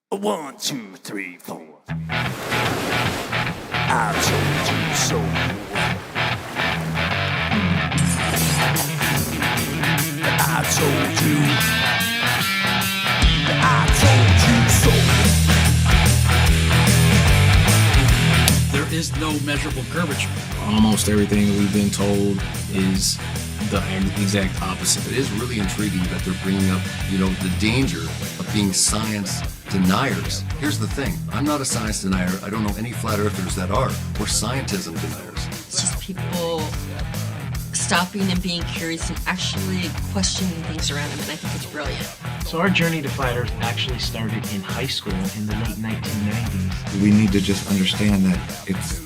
1, 2, 3, 4. I told you so. I told you. I told you so. There is no measurable curvature. Almost everything we've been told is the exact opposite. It is really intriguing that they're bringing up, the danger of being science deniers. Here's the thing. I'm not a science denier. I don't know any flat earthers that are. We're scientism deniers. It's just people stopping and being curious and actually questioning things around them, and I think it's brilliant. So our journey to Flat Earth actually started in high school in the late 1990s. We need to just understand that it's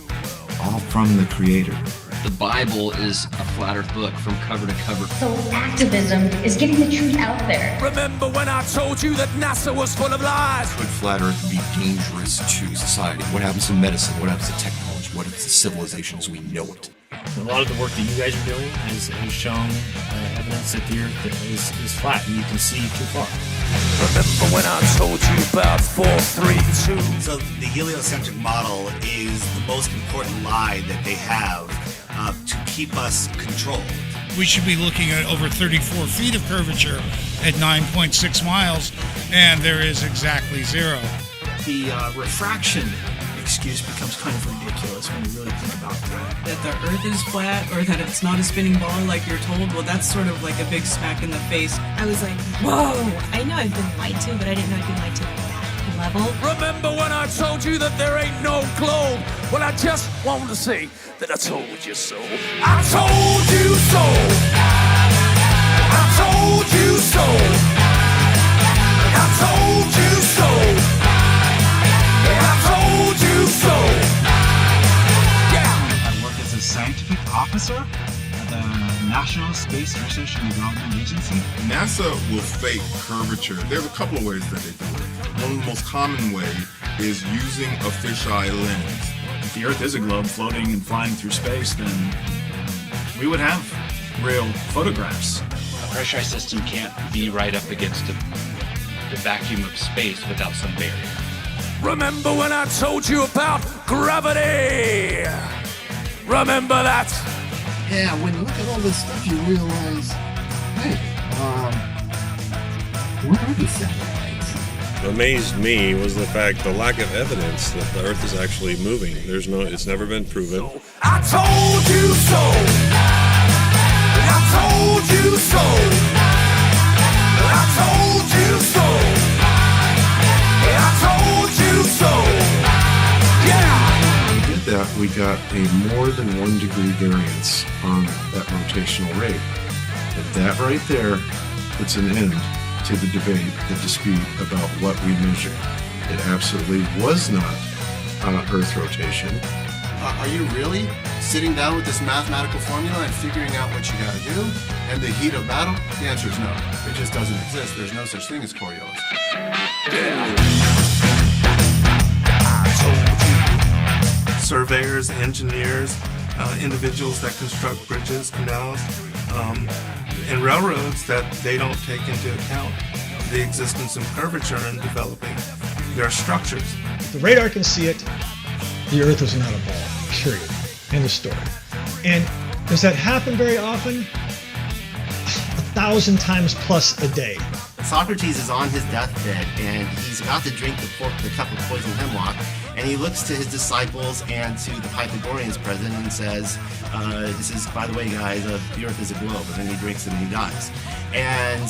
all from the Creator. The Bible is a flat earth book from cover to cover. So activism is getting the truth out there. Remember when I told you that NASA was full of lies? Could flat earth be dangerous to society? What happens to medicine? What happens to technology? What happens to civilization as we know it? A lot of the work that you guys are doing has shown evidence that the Earth is flat and you can see too far. Remember when I told you about 432? So the heliocentric model is the most important lie that they have to keep us controlled. We should be looking at over 34 feet of curvature at 9.6 miles, and there is exactly 0. The refraction excuse becomes kind of ridiculous when you really think about that. That the Earth is flat or that it's not a spinning ball like you're told, well, that's sort of like a big smack in the face. I was like, whoa, I know I've been lied to, but I didn't know I'd been lied to at that level. Remember when I told you that there ain't no globe? Well, I just wanted to say that I told you so. I told you so. I told you so. I told you so. I told you so. Yeah. I work as a scientific officer at the National Space Research and Development Agency. NASA will fake curvature. There's a couple of ways that they do it. One of the most common way is using a fisheye lens. If the Earth is a globe floating and flying through space, then we would have real photographs. A pressurized system can't be right up against the vacuum of space without some barrier. Remember when I told you about gravity? Remember that? Yeah, when you look at all this stuff, you realize, hey, where are these satellites? What amazed me was the lack of evidence that the Earth is actually moving. It's never been proven. I told you so. I told you so. I told you so. I told you so. Yeah. When we did that, we got a more than 1 degree variance on that rotational rate. And that right there puts an end to the debate, the dispute about what we measured. It absolutely was not Earth rotation. Are you really sitting down with this mathematical formula and figuring out what you got to do? And the heat of battle? The answer is no. It just doesn't exist. There's no such thing as Coriolis. Surveyors, engineers, individuals that construct bridges, canals, and railroads that they don't take into account the existence of curvature in developing their structures. The radar can see it. The Earth is not a ball, period. End of story. And does that happen very often? 1,000 times plus a day. Socrates is on his deathbed and he's about to drink the cup of poisoned hemlock, and he looks to his disciples and to the Pythagoreans present and says, this is, by the way, guys, the Earth is a globe, and then he drinks it and he dies. And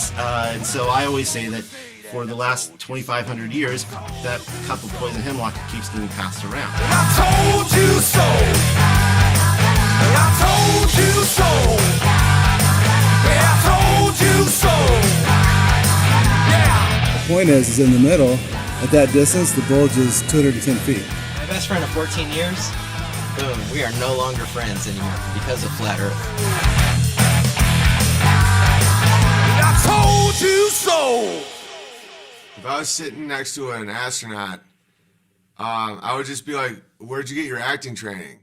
so I always say that for the last 2,500 years, that cup of poisoned hemlock keeps getting passed around. I told you so. I told you so. I told you so. The point is in the middle, at that distance, the bulge is 210 feet. My best friend of 14 years, boom, we are no longer friends anymore because of Flat Earth. I told you so. If I was sitting next to an astronaut, I would just be like, where'd you get your acting training?